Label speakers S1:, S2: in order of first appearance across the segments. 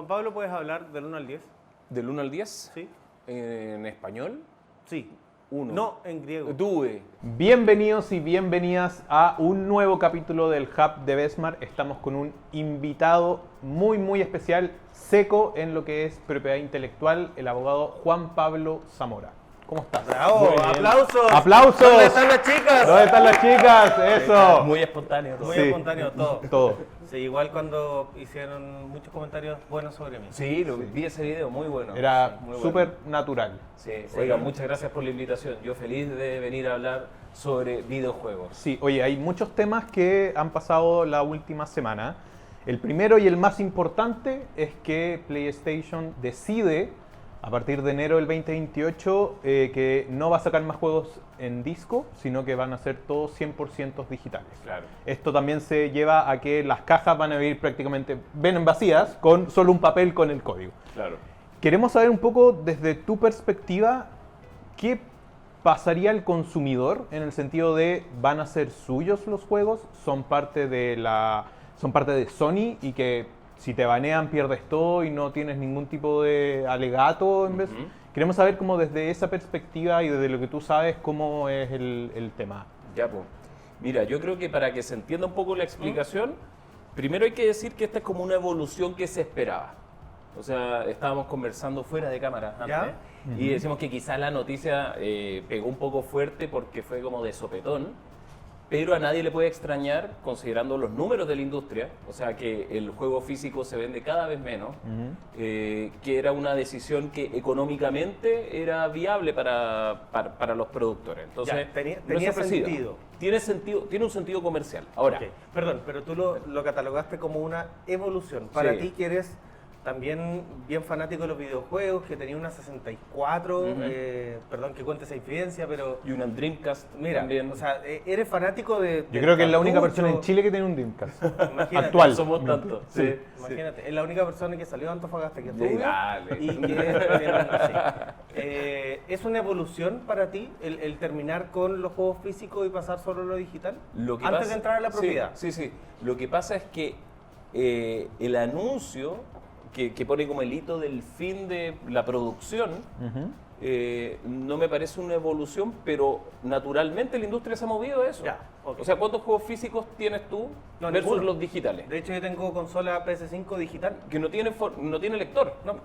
S1: Juan Pablo, ¿puedes hablar del 1 al 10?
S2: ¿Del 1 al 10?
S1: Sí.
S2: ¿En español?
S1: Sí.
S2: 1.
S1: No, en griego.
S2: Due.
S3: Bienvenidos y bienvenidas a un nuevo capítulo del Hub de Besmar. Estamos con un invitado muy especial, seco en lo que es propiedad intelectual, el abogado Juan Pablo Zamora. ¿Cómo estás?
S1: ¡Bravo!
S3: Muy bien.
S1: ¡Aplausos!
S3: ¡Aplausos!
S1: ¿Dónde están las chicas?
S3: ¿Dónde están las chicas? Eso.
S2: Muy espontáneo.
S1: Muy
S3: Sí.
S1: espontáneo todo.
S3: Todo.
S1: Sí, igual cuando hicieron muchos comentarios buenos sobre mí.
S2: Sí, vi ese video, muy bueno.
S3: Era
S2: Sí, muy bueno.
S3: súper natural.
S2: Sí, oiga, muchas gracias por la invitación. Yo feliz de venir a hablar sobre videojuegos.
S3: Sí, oye, hay muchos temas que han pasado la última semana. El primero y el más importante es que PlayStation decide, a partir de enero del 2028, que no va a sacar más juegos en disco, sino que van a ser todos 100% digitales.
S2: Claro.
S3: Esto también se lleva a que las cajas van a venir prácticamente, ven vacías, con solo un papel con el código.
S2: Claro.
S3: Queremos saber un poco desde tu perspectiva, ¿qué pasaría al consumidor en el sentido de van a ser suyos los juegos, son parte de Sony y que si te banean pierdes todo y no tienes ningún tipo de alegato en vez? Queremos saber cómo desde esa perspectiva y desde lo que tú sabes cómo es el tema.
S2: Ya, pues. Mira, yo creo que para que se entienda un poco la explicación, primero hay que decir que esta es como una evolución que se esperaba. O sea, estábamos conversando fuera de cámara antes
S1: ¿Ya?
S2: y decimos que quizás la noticia pegó un poco fuerte porque fue como de sopetón, pero a nadie le puede extrañar considerando los números de la industria, o sea que el juego físico se vende cada vez menos, que era una decisión que económicamente era viable para los productores. Entonces,
S1: Ya, tenía
S2: no es sorpresiva.
S1: sentido.
S2: Tiene un sentido comercial. Ahora,
S1: Ok. Perdón, pero tú lo catalogaste como una evolución. Para
S2: Sí.
S1: ti que eres también bien fanático de los videojuegos, que tenía una 64, perdón que cuente esa infidencia, pero
S2: y una Dreamcast
S1: mira,
S2: también.
S1: o sea, eres fanático de...
S3: Yo creo que es la única
S1: cartucho.
S3: persona en Chile que tiene un Dreamcast.
S1: Imagínate,
S3: Actual.
S2: Somos tantos.
S3: Sí.
S1: Imagínate, es la única persona que salió de Antofagasta que es
S2: Sí,
S1: rubia
S2: dale.
S1: y que tiene una sí. ¿Es una evolución para ti el terminar con los juegos físicos y pasar solo a lo digital?
S2: Lo que
S1: Antes
S2: pasa-
S1: de entrar a la propiedad.
S2: Sí. Lo que pasa es que el anuncio que pone como el hito del fin de la producción no me parece una evolución, pero naturalmente la industria se ha movido a eso.
S1: Ya, ok.
S2: O sea, ¿cuántos juegos físicos tienes tú
S1: No,
S2: versus
S1: ninguno.
S2: los digitales?
S1: De hecho, yo tengo consola PS5 digital.
S2: Que no tiene lector. ¿No?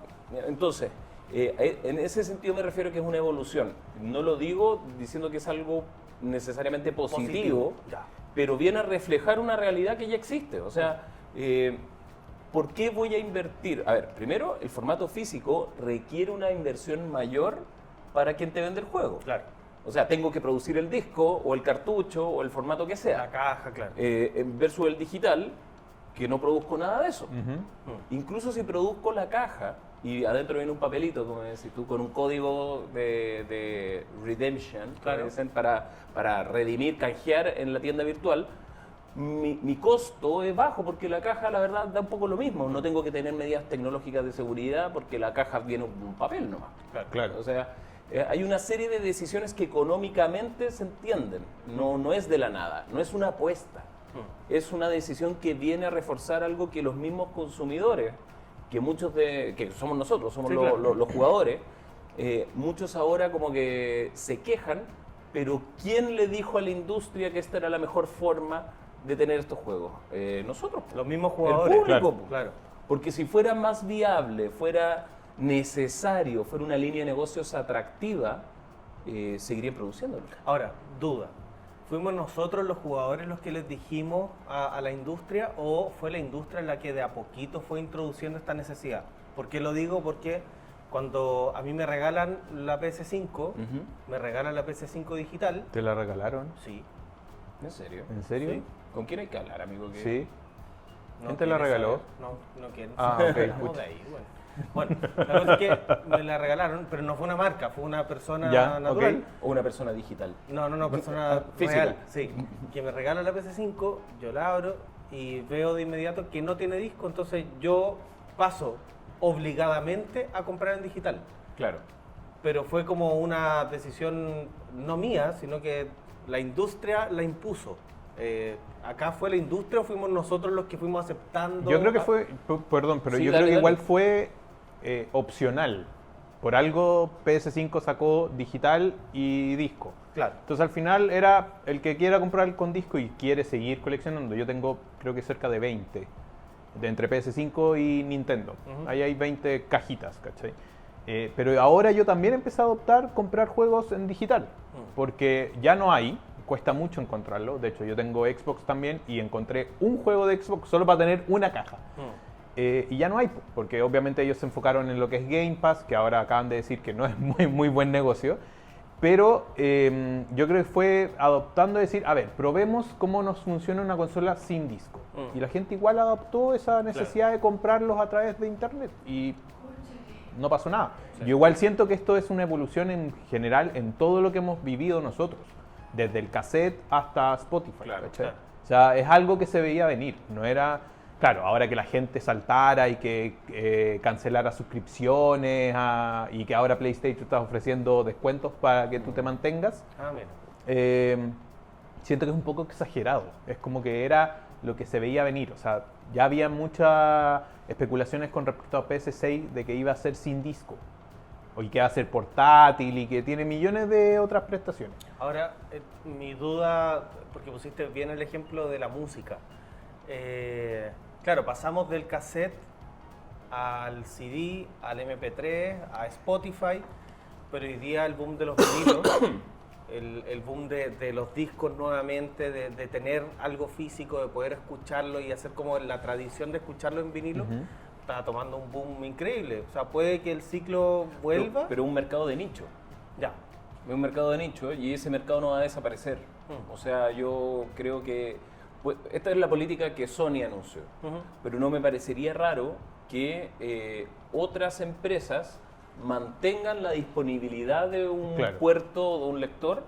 S2: Entonces, en ese sentido me refiero que es una evolución. No lo digo diciendo que es algo necesariamente positivo.
S1: Ya.
S2: Pero viene a reflejar una realidad que ya existe. O sea, ¿por qué voy a invertir? A ver, primero, el formato físico requiere una inversión mayor para quien te vende el juego.
S1: Claro.
S2: O sea, tengo que producir el disco o el cartucho o el formato que
S1: La
S2: sea.
S1: caja, claro.
S2: Versus el digital, que no produzco nada de eso. Incluso si produzco la caja y adentro viene un papelito, como decís tú, con un código de redemption,
S1: Claro.
S2: que dicen, para redimir, canjear en la tienda virtual, mi costo es bajo porque la caja, la verdad, da un poco lo mismo. No tengo que tener medidas tecnológicas de seguridad porque la caja viene un papel nomás.
S3: Claro.
S2: O sea, hay una serie de decisiones que económicamente se entienden. No es de la nada, no es una apuesta. Es una decisión que viene a reforzar algo que los mismos consumidores, que somos nosotros, somos
S1: Sí, claro.
S2: los jugadores, muchos ahora como que se quejan, pero ¿quién le dijo a la industria que esta era la mejor forma de tener estos juegos? Nosotros.
S1: Los mismos jugadores.
S2: El público.
S3: Claro.
S1: Claro.
S2: Porque si fuera más viable, fuera necesario, fuera una línea de negocios atractiva, seguirían produciéndolo.
S1: Ahora, duda. ¿Fuimos nosotros los jugadores los que les dijimos a la industria o fue la industria la que de a poquito fue introduciendo esta necesidad? ¿Por qué lo digo? Porque cuando a mí me regalan la PS5, me regalan la PS5 digital.
S3: ¿Te la regalaron?
S1: Sí.
S2: ¿En serio?
S3: ¿En serio?
S1: Sí.
S2: ¿Con quién hay que hablar, amigo?
S3: Sí.
S1: No
S3: ¿Quién te la
S1: quiere
S3: regaló?
S1: saber. No quieren.
S3: Ah,
S1: saber.
S3: ok,
S1: Vamos
S3: pucha.
S1: de ahí, bueno, la verdad es que me la regalaron, pero no fue una marca, fue una persona
S3: Ya,
S1: natural.
S3: ok.
S2: ¿O una persona digital?
S1: No, persona
S2: Física.
S1: real. Sí, que me regala la PS5, yo la abro y veo de inmediato que no tiene disco, entonces yo paso obligadamente a comprar en digital.
S2: Claro.
S1: Pero fue como una decisión no mía, sino que la industria la impuso. ¿Acá fue la industria o fuimos nosotros los que fuimos aceptando?
S3: Yo creo que fue, perdón, pero
S2: Sí,
S3: yo
S2: dale,
S3: creo que igual
S2: dale.
S3: fue opcional. Por algo PS5 sacó digital y disco.
S1: Claro.
S3: Entonces al final era el que quiera comprar con disco y quiere seguir coleccionando. Yo tengo creo que cerca de 20, de entre PS5 y Nintendo.
S1: Ujú.
S3: Ahí hay 20 cajitas, ¿cachai? Pero ahora yo también empecé a adoptar comprar juegos en digital, porque ya no hay, cuesta mucho encontrarlo. De hecho, yo tengo Xbox también y encontré un juego de Xbox solo para tener una caja. Y ya no hay, porque obviamente ellos se enfocaron en lo que es Game Pass, que ahora acaban de decir que no es muy buen negocio. Pero yo creo que fue adoptando decir, a ver, probemos cómo nos funciona una consola sin disco. Y la gente igual adoptó esa necesidad de comprarlos a través de internet y no pasó nada. Yo igual siento que esto es una evolución en general en todo lo que hemos vivido nosotros, desde el cassette hasta Spotify.
S1: Claro,
S3: ¿cachai?
S1: claro.
S3: O sea, es algo que se veía venir, no era... Claro, ahora que la gente saltara y que cancelara suscripciones y que ahora PlayStation está ofreciendo descuentos para que tú te mantengas,
S1: Ah, mira.
S3: siento que es un poco exagerado. Es como que era lo que se veía venir. O sea, ya había muchas especulaciones con respecto a PS6 de que iba a ser sin disco. Y que va a ser portátil y que tiene millones de otras prestaciones.
S1: Ahora, mi duda, porque pusiste bien el ejemplo de la música. Claro, pasamos del cassette al CD, al MP3, a Spotify, pero hoy día el boom de los vinilos, el boom de los discos nuevamente, de tener algo físico, de poder escucharlo y hacer como la tradición de escucharlo en vinilo, está tomando un boom increíble. O sea, puede que el ciclo vuelva.
S2: Pero un mercado de nicho.
S1: Ya.
S2: Es un mercado de nicho y ese mercado no va a desaparecer.
S1: Mm.
S2: O sea, yo creo que pues, esta es la política que Sony anunció,
S1: Ujú.
S2: pero no me parecería raro que otras empresas mantengan la disponibilidad de un
S3: Claro.
S2: puerto o de un lector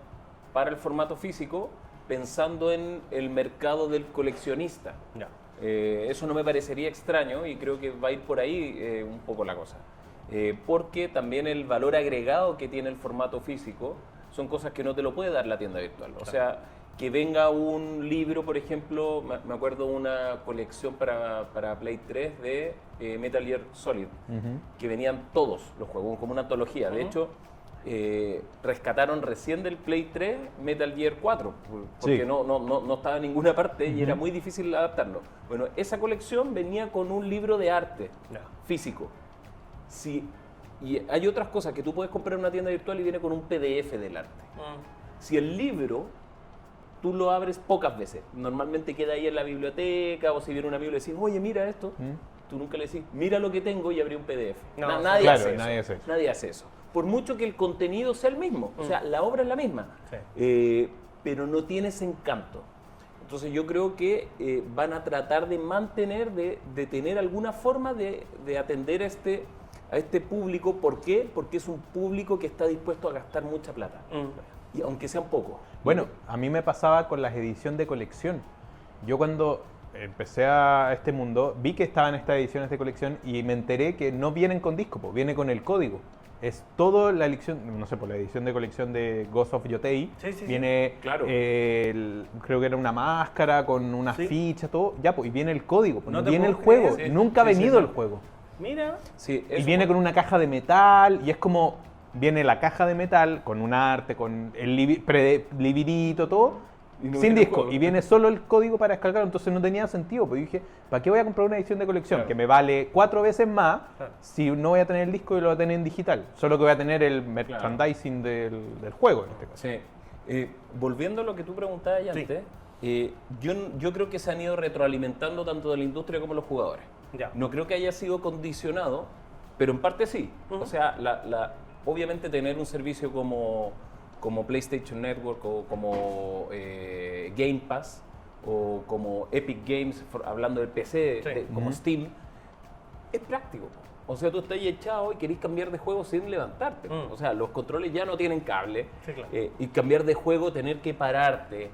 S2: para el formato físico pensando en el mercado del coleccionista.
S1: Ya.
S2: Eso no me parecería extraño y creo que va a ir por ahí un poco la cosa. Porque también el valor agregado que tiene el formato físico son cosas que no te lo puede dar la tienda virtual. O sea, que venga un libro, por ejemplo, me acuerdo una colección para Play 3 de Metal Gear Solid, que venían todos los juegos, como una antología. De hecho, rescataron recién del Play 3 Metal Gear 4, porque
S3: Sí.
S2: no estaba en ninguna parte y era muy difícil adaptarlo. Bueno, esa colección venía con un libro de arte
S1: Ya.
S2: físico. Y hay otras cosas que tú puedes comprar en una tienda virtual y viene con un PDF del arte. Si el libro tú lo abres pocas veces, normalmente queda ahí en la biblioteca o si viene un amigo y le decís, oye, mira esto, tú nunca le decís, mira lo que tengo y abrí un PDF.
S1: No,
S2: Nadie,
S3: claro,
S2: hace eso.
S3: nadie hace eso.
S2: Nadie hace eso. Por mucho que el contenido sea el mismo, o sea, la obra es la misma,
S1: Sí.
S2: pero no tiene ese encanto. Entonces yo creo que van a tratar de mantener, de tener alguna forma de atender a este público. ¿Por qué? Porque es un público que está dispuesto a gastar mucha plata, y aunque sean pocos.
S3: Bueno, a mí me pasaba con las ediciones de colección. Yo cuando empecé a este mundo, vi que estaban estas ediciones de colección y me enteré que no vienen con disco, pues, viene con el código. Es todo la edición, no sé, por la edición de colección de Ghost of Yotei,
S1: Sí, sí, sí.
S3: viene,
S2: Claro.
S3: creo que era una máscara con unas
S1: Sí.
S3: fichas, todo, ya, pues, y viene el código, pues,
S1: No
S3: no
S1: te
S3: viene el
S1: puedo
S3: juego,
S1: creer.
S2: Sí,
S3: nunca
S2: sí,
S3: ha
S2: sí,
S3: venido
S2: sí.
S3: el juego.
S1: Mira.
S2: Sí,
S3: Y viene con una caja de metal y es como, viene la caja de metal con un arte, con el librito, todo,
S2: Y no
S3: sin
S2: viene el
S3: disco.
S2: juego.
S3: Y viene solo el código para descargarlo, entonces no tenía sentido. Pues dije, ¿para qué voy a comprar una edición de colección?
S2: Claro.
S3: Que me vale 4 veces más
S1: Claro.
S3: si no voy a tener el disco y lo voy a tener en digital. Solo que voy a tener el merchandising del juego en este caso.
S2: Sí. Volviendo a lo que tú preguntabas ya
S1: Sí.
S2: antes, yo creo que se han ido retroalimentando tanto de la industria como los jugadores.
S1: Ya.
S2: No creo que haya sido condicionado, pero en parte sí.
S1: Ujú.
S2: O sea, obviamente tener un servicio como PlayStation Network o como Game Pass o como Epic Games, hablando del PC,
S1: Sí.
S2: como Steam, es práctico. O sea, tú estás ahí echado y querés cambiar de juego sin levantarte. O sea, los controles ya no tienen cable.
S1: Sí, claro.
S2: Y cambiar de juego, tener que pararte,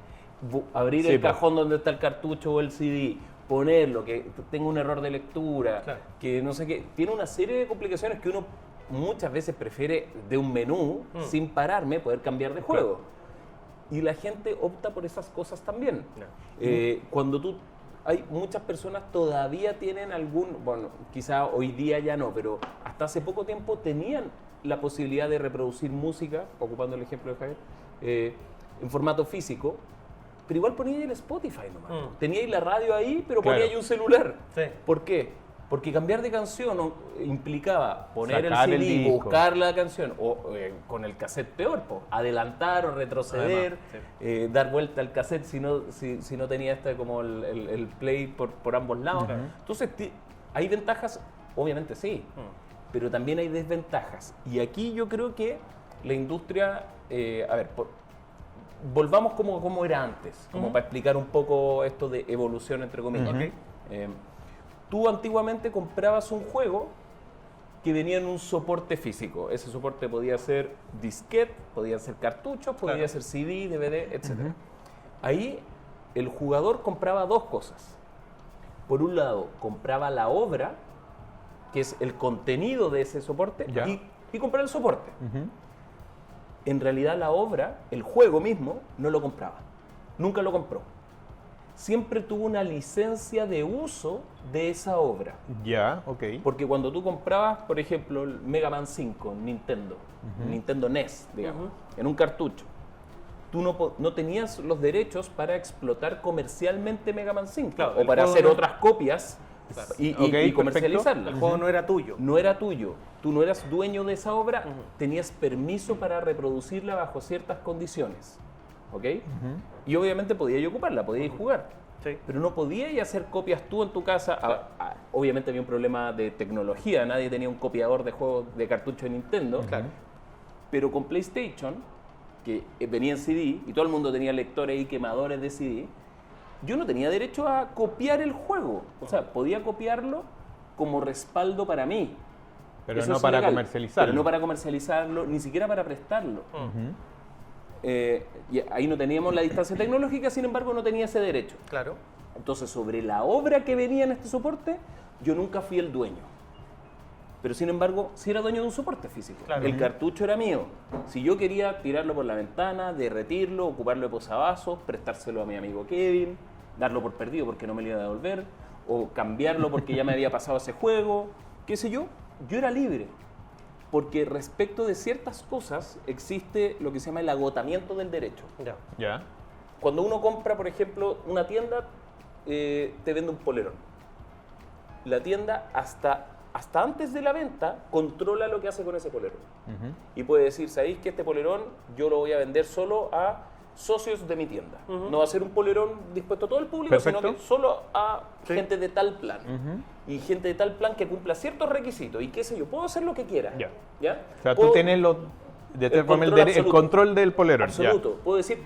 S2: abrir
S3: Sí,
S2: el
S3: pues.
S2: cajón donde está el cartucho o el CD, ponerlo, que tenga un error de lectura,
S1: Claro.
S2: que no sé qué. Tiene una serie de complicaciones que uno muchas veces prefiere de un menú, sin pararme, poder cambiar de juego. Y la gente opta por esas cosas también.
S1: Ya.
S2: Cuando tú... Hay muchas personas todavía tienen bueno, quizá hoy día ya no, pero hasta hace poco tiempo tenían la posibilidad de reproducir música, ocupando el ejemplo de Javier, en formato físico, pero igual ponía ahí el Spotify nomás. Tenía ahí la radio ahí, pero ponía
S3: Claro.
S2: ahí un celular.
S1: Sí.
S2: ¿Por qué? Porque cambiar de canción implicaba poner
S3: Sacar
S2: el
S3: el
S2: CD,
S3: disco.
S2: buscar la canción, o con el cassette peor, adelantar o retroceder,
S1: Además,
S2: dar vuelta al cassette si no tenía como el play por ambos lados. Entonces, ¿hay ventajas? Obviamente sí, pero también hay desventajas. Y aquí yo creo que la industria, volvamos como era antes, como para explicar un poco esto de evolución entre comillas.
S1: Ok.
S2: Tú antiguamente comprabas un juego que venía en un soporte físico. Ese soporte podía ser disquete, podía ser cartuchos, podía
S1: Claro.
S2: ser CD, DVD, etc. Ahí el jugador compraba dos cosas. Por un lado, compraba la obra, que es el contenido de ese soporte,
S3: Ya.
S2: y compraba el soporte.
S3: Ujú.
S2: En realidad la obra, el juego mismo, no lo compraba. Nunca lo compró. Siempre tuvo una licencia de uso de esa obra.
S3: Ya, ok.
S2: Porque cuando tú comprabas, por ejemplo, el Mega Man 5 en Nintendo, Nintendo NES, digamos, en un cartucho, tú no tenías los derechos para explotar comercialmente Mega Man 5
S1: Claro,
S2: o
S1: el
S2: para
S1: juego
S2: hacer
S1: no-
S2: otras copias y
S3: Ok, perfecto.
S2: comercializarlas.
S1: El juego no era tuyo.
S2: No era tuyo, tú no eras dueño de esa obra, tenías permiso para reproducirla bajo ciertas condiciones, ¿ok? Y obviamente podías ocuparla, podías jugar,
S1: Sí.
S2: pero no podías hacer copias tú en tu casa. Obviamente había un problema de tecnología, nadie tenía un copiador de juegos de cartucho de Nintendo,
S1: Claro.
S2: pero con PlayStation, que venía en CD y todo el mundo tenía lectores y quemadores de CD, yo no tenía derecho a copiar el juego, o sea, podía copiarlo como respaldo para mí.
S3: Pero
S2: Eso
S3: no
S2: es
S3: para
S2: legal,
S3: comercializarlo.
S2: Pero no para comercializarlo, ni siquiera para prestarlo.
S3: Ujú.
S2: Y ahí no teníamos la distancia tecnológica, sin embargo no tenía ese derecho.
S1: Claro.
S2: Entonces, sobre la obra que venía en este soporte, yo nunca fui el dueño. Pero sin embargo, sí era dueño de un soporte físico.
S1: Claro.
S2: El cartucho era mío. Si yo quería tirarlo por la ventana, derretirlo, ocuparlo de posavasos, prestárselo a mi amigo Kevin, darlo por perdido porque no me lo iba a devolver, o cambiarlo porque ya me había pasado ese juego, qué sé yo era libre. Porque respecto de ciertas cosas existe lo que se llama el agotamiento del derecho.
S1: Ya.
S3: Ya.
S2: Cuando uno compra, por ejemplo, una tienda, te vende un polerón. La tienda hasta antes de la venta controla lo que hace con ese polerón.
S3: Ujú.
S2: Y puede decir, ¿sabéis que este polerón yo lo voy a vender solo a socios de mi tienda? No va a ser un polerón dispuesto a todo el público,
S3: Perfecto.
S2: sino que solo a
S1: Sí.
S2: gente de tal plan.
S3: Ujú.
S2: Y gente de tal plan que cumpla ciertos requisitos. Y qué sé yo, puedo hacer lo que quiera.
S3: Ya.
S2: ¿Ya?
S3: O sea,
S2: Puedo-
S3: tú tienes de tal forma
S2: control
S3: el
S2: absoluto.
S3: control del polerón. ya.
S2: Absoluto. Puedo decir,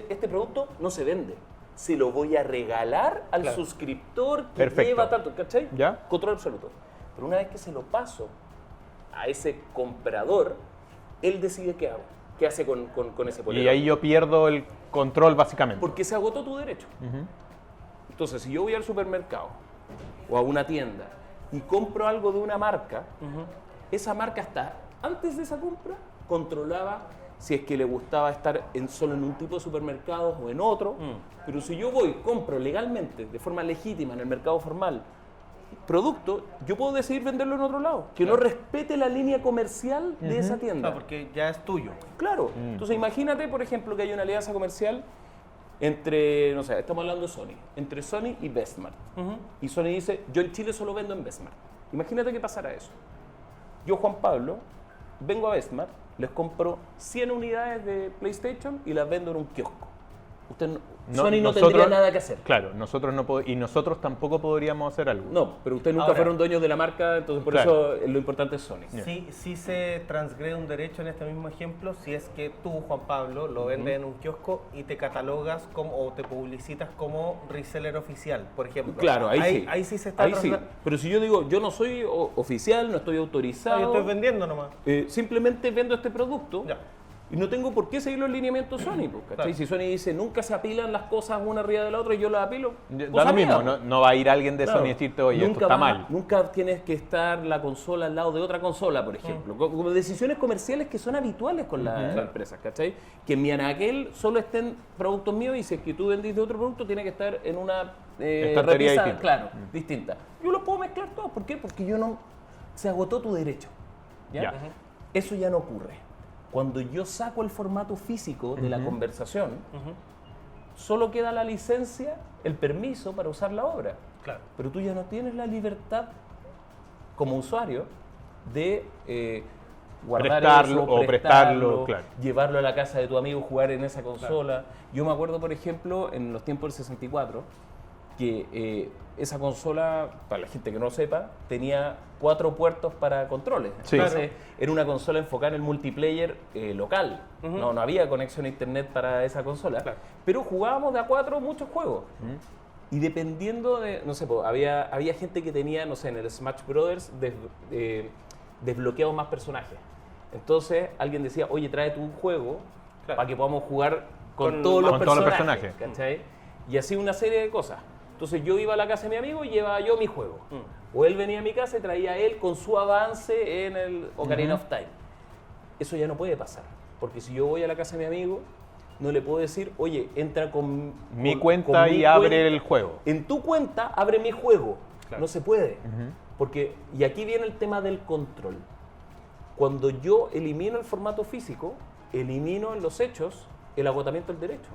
S2: este producto no se vende. Se lo voy a regalar al
S1: Claro.
S2: suscriptor que
S3: Perfecto.
S2: lleva tanto, ¿cachai?
S3: Ya.
S2: Control absoluto. Pero una vez que se lo paso a ese comprador, él decide qué hago, qué hace con ese polerón.
S3: Y ahí yo pierdo el control básicamente.
S2: Porque se agotó tu derecho.
S3: Ujú.
S2: Entonces, si yo voy al supermercado o a una tienda y compro algo de una marca, esa marca hasta antes de esa compra controlaba si es que le gustaba estar solo en un tipo de supermercados o en otro. Pero si yo voy, compro legalmente, de forma legítima en el mercado formal, producto, yo puedo decidir venderlo en otro lado, que no respete la línea comercial de esa tienda.
S1: Porque ya es tuyo.
S2: Claro. Entonces imagínate, por ejemplo, que hay una alianza comercial entre, no sé, estamos hablando de Sony, entre Sony y Bestmart. Y Sony dice, yo en Chile solo vendo en Bestmart. Imagínate que pasara eso. Yo, Juan Pablo, vengo a Bestmart, les compro 100 unidades de PlayStation y las vendo en un kiosco. Sony no tendría nada que hacer.
S3: Claro, nosotros y nosotros tampoco podríamos hacer algo.
S2: No, pero ustedes nunca
S1: Ahora-
S2: fueron dueños de la marca, entonces por
S3: Claro.
S2: eso lo importante es Sony.
S1: Sí se transgrede un derecho en este mismo ejemplo si es que tú, Juan Pablo, lo vendes en un kiosco y te catalogas o te publicitas como reseller oficial, por ejemplo.
S2: Claro, ahí sí.
S1: Ahí sí se está
S2: Ahí sí.
S1: transgre-
S2: Pero si yo digo, yo no soy oficial, no estoy
S1: No,
S2: autorizado,
S1: yo estoy vendiendo nomás.
S2: simplemente vendo este producto,
S1: Ya.
S2: Y no tengo por qué seguir los lineamientos Sony, pues, ¿cachai?
S1: Claro.
S2: Si Sony dice nunca se apilan las cosas una arriba de la otra y yo las apilo,
S3: Da
S2: cosa
S3: lo mismo,
S2: mía,
S3: no va a ir alguien de
S2: Claro.
S3: Sony y decirte, oye, esto está mal.
S2: Nunca tienes que estar la consola al lado de otra consola, por ejemplo. Como decisiones comerciales que son habituales con las empresas, ¿cachai? Que en mi anaquel solo estén productos míos y si es que tú vendís de otro producto, tiene que estar en una
S3: Estantería
S2: repisa,
S3: distinta.
S2: claro, distinta. Yo los puedo mezclar todos. ¿Por qué? Porque yo no... Se agotó tu derecho. ¿Ya?
S3: Ya.
S2: Eso ya no ocurre. Cuando yo saco el formato físico de la conversación, solo queda la licencia, el permiso para usar la obra.
S1: Claro.
S2: Pero tú ya no tienes la libertad como usuario de guardar
S3: Prestarlo
S2: eso,
S3: o prestarlo, claro.
S2: llevarlo a la casa de tu amigo, jugar en esa consola. Yo me acuerdo, por ejemplo, en los tiempos del 64, que esa consola, para la gente que no lo sepa, tenía 4 puertos para controles.
S3: Sí.
S2: Entonces, era una consola enfocada en el multiplayer local. No había conexión a internet para esa consola.
S1: Claro.
S2: Pero jugábamos de a 4 muchos juegos. Y dependiendo de, no sé, había gente que tenía, no sé, en el Smash Brothers desbloqueados más personajes. Entonces alguien decía, oye, trae tu juego
S1: Claro.
S2: para que podamos jugar con
S1: Con
S2: todos los
S3: todos los
S2: personajes.
S3: personajes.
S2: ¿Cachai? Y así una serie de cosas. Entonces yo iba a la casa de mi amigo y llevaba yo mi juego. O él venía a mi casa y traía él con su avance en el Ocarina of Time. Eso ya no puede pasar. Porque si yo voy a la casa de mi amigo, no le puedo decir, oye, entra con
S3: Mi cuenta y abre el juego.
S2: En tu cuenta, abre mi juego.
S1: Claro.
S2: No se puede. Porque, y aquí viene el tema del control. Cuando yo elimino el formato físico, elimino en los hechos el agotamiento del derecho.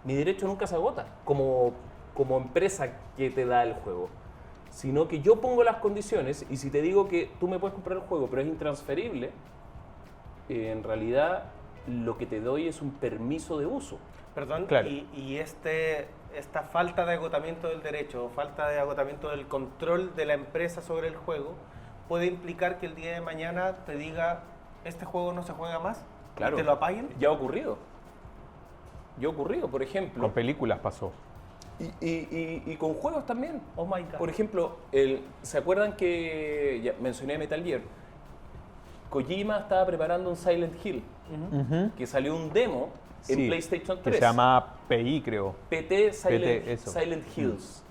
S2: Mi derecho nunca se agota como empresa que te da el juego. Sino que yo pongo las condiciones y si te digo que tú me puedes comprar el juego pero es intransferible, en realidad lo que te doy es un permiso de uso.
S1: Perdón,
S3: Claro.
S1: y esta falta de agotamiento del derecho, o falta de agotamiento del control de la empresa sobre el juego, puede implicar que el día de mañana te diga, este juego no se juega más,
S2: Claro.
S1: y te lo apaguen.
S2: Ya ha ocurrido. Ya ha ocurrido, por ejemplo.
S3: Con películas pasó.
S2: Y con juegos también.
S1: Oh my God.
S2: Por ejemplo, ¿se acuerdan que ya mencioné Metal Gear? Kojima estaba preparando un Silent Hill, que salió un demo en
S3: Sí,
S2: PlayStation 3.
S3: Que se llama PI, creo.
S2: PT Silent,
S3: PT, eso.
S2: Silent Hills.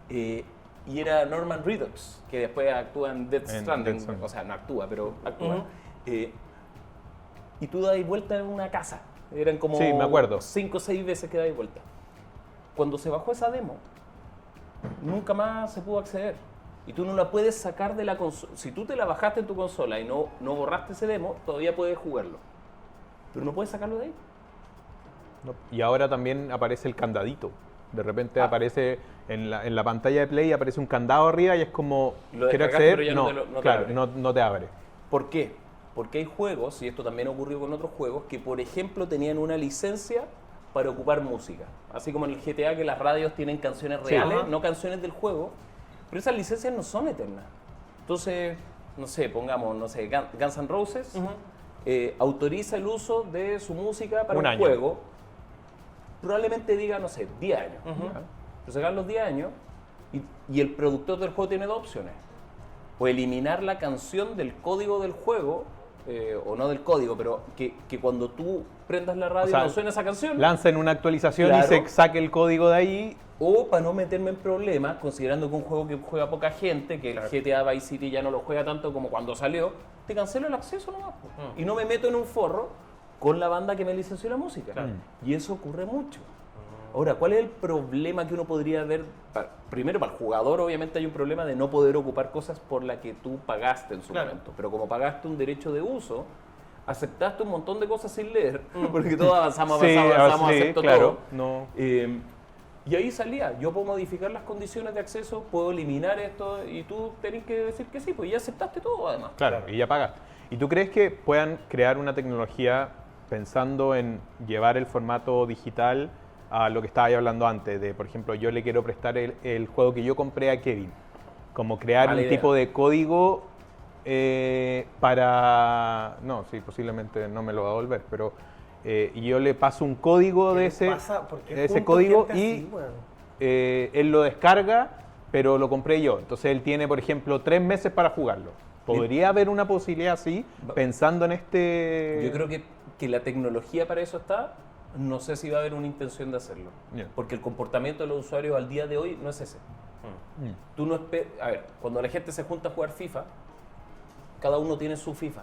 S2: Y era Norman Reedus, que después actúa en Death
S3: En
S2: Stranding.
S3: Death Stranding.
S2: O sea, no actúa, pero actúa. Y tú das vuelta en una casa. Eran como
S3: Sí, me acuerdo.
S2: 5 o 6 veces que das vuelta. Cuando se bajó esa demo, nunca más se pudo acceder. Y tú no la puedes sacar de la consola. Si tú te la bajaste en tu consola y no borraste ese demo, todavía puedes jugarlo. Pero no puedes sacarlo de ahí.
S3: No. Y ahora también aparece el candadito. De repente aparece en la pantalla de Play, aparece un candado arriba y es como,
S2: Lo
S3: ¿quiero
S2: descargaste,
S3: acceder?
S2: pero ya no te
S3: claro,
S2: abre.
S3: no te abre.
S2: ¿Por qué? Porque hay juegos, y esto también ocurrió con otros juegos, que por ejemplo tenían una licencia para ocupar música. Así como en el GTA que las radios tienen canciones
S3: Sí.
S2: reales,
S1: Ajá.
S2: no canciones del juego, pero esas licencias no son eternas. Entonces, no sé, pongamos, no sé, Guns N' Roses autoriza el uso de su música para
S3: Un
S2: un
S3: año.
S2: juego, probablemente diga, no sé, 10 años. ¿ya? Pero se dan los 10 años y el productor del juego tiene 2 opciones. O eliminar la canción del código del juego, o no del código, pero que cuando tú prendas la radio
S3: O sea,
S2: no suena esa canción.
S3: Lancen una actualización
S2: Claro.
S3: y se saque el código de ahí.
S2: O para no meterme en problemas, considerando que un juego que juega poca gente, que el GTA Vice City ya no lo juega tanto como cuando salió, te cancelo el acceso nomás. Po. Y no me meto en un forro con la banda que me licenció la música.
S1: Claro.
S2: Y eso ocurre mucho. Ahora, ¿cuál es el problema que uno podría ver? Primero, para el jugador obviamente hay un problema de no poder ocupar cosas por las que tú pagaste en su
S1: Claro.
S2: momento. Pero como pagaste un derecho de uso, aceptaste un montón de cosas sin leer, porque todos avanzamos, acepto
S3: claro.
S2: todo.
S3: No.
S2: Y ahí salía, yo puedo modificar las condiciones de acceso, puedo eliminar esto y tú tenés que decir que sí, pues ya aceptaste todo además.
S3: Claro, y ya pagaste. ¿Y tú crees que puedan crear una tecnología pensando en llevar el formato digital a lo que estaba ahí hablando antes? De, por ejemplo, yo le quiero prestar el juego que yo compré a Kevin. Como crear
S2: Mala
S3: un
S2: idea.
S3: tipo de código para... No, sí, posiblemente no me lo va a devolver, pero yo le paso un código de ese código y
S1: así, weón?
S3: él lo descarga, pero lo compré yo. Entonces él tiene, por ejemplo, 3 meses para jugarlo. ¿Podría haber una posibilidad así, pensando en este...?
S2: Yo creo que que la tecnología para eso está, no sé si va a haber una intención de hacerlo.
S3: Ya.
S2: Porque el comportamiento de los usuarios al día de hoy no es ese. Tú no a ver, cuando la gente se junta a jugar FIFA, cada uno tiene su FIFA.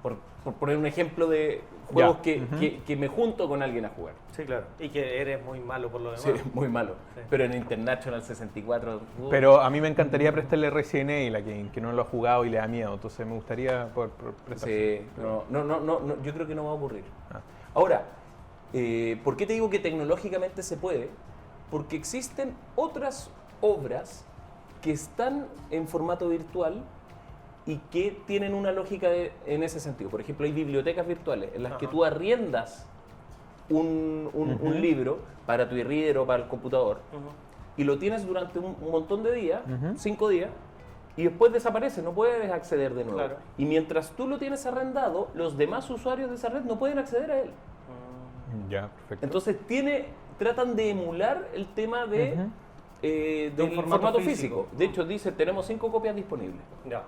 S2: Por poner un ejemplo de juegos que me junto con alguien a jugar.
S1: Sí, claro. Y que eres muy malo por lo demás.
S2: Sí, muy malo.
S1: Sí.
S2: Pero en International 64...
S3: Pero a mí me encantaría prestarle Resident Evil a quien que no lo ha jugado y le da miedo. Entonces me gustaría poder prestarle.
S2: Sí, no, yo creo que no va a ocurrir.
S3: Ah.
S2: Ahora, ¿por qué te digo que tecnológicamente se puede? Porque existen otras obras que están en formato virtual y que tienen una lógica en ese sentido. Por ejemplo, hay bibliotecas virtuales en las que tú arriendas un libro para tu e-reader o para el computador y lo tienes durante un montón de días, 5 días, y después desaparece, no puedes acceder de nuevo.
S1: Claro.
S2: Y mientras tú lo tienes arrendado, los demás usuarios de esa red no pueden acceder a él.
S3: Ya, perfecto.
S2: Entonces tratan de emular el tema del formato físico. De hecho, dice, tenemos 5 copias disponibles.
S1: Ya.